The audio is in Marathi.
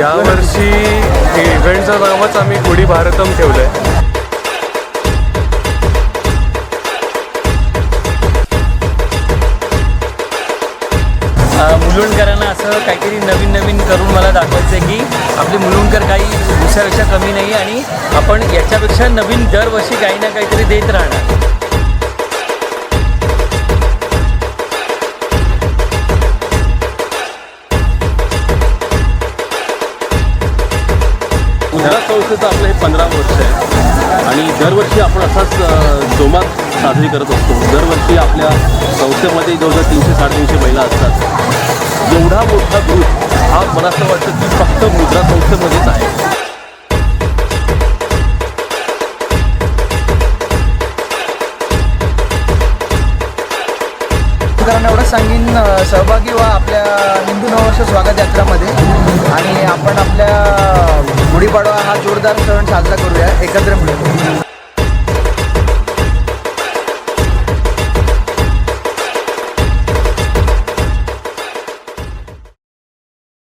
यावर्षी इव्हेंटचं नावच आम्ही गुढी भारतम ठेवलं आहे. मुलुंडकरांना असं काहीतरी नवीन नवीन करून मला दाखवायचं आहे की आपले मुलुंडकर काही दुसऱ्यापेक्षा कमी नाही आणि आपण याच्यापेक्षा नवीन दरवर्षी काही ना काहीतरी देत राहणार. गुजरात संस्थेचं आपलं हे 15 वर्ष आहे आणि दरवर्षी आपण असाच जोमात साजरी करत असतो. दरवर्षी आपल्या संस्थेमध्ये जवळजवळ 300-350 महिला असतात. एवढा मोठा ग्रुप हा मला असं वाटतं की फक्त मुद्रा संस्थेमध्येच आहे. कारण एवढं सांगीन सहभागी व्हा आपल्या हिंदू नववर्ष स्वागत यात्रामध्ये आणि आपण आपल्या गुढीपाडवा हा जोरदार सण साजरा करूया एकत्र मिळून.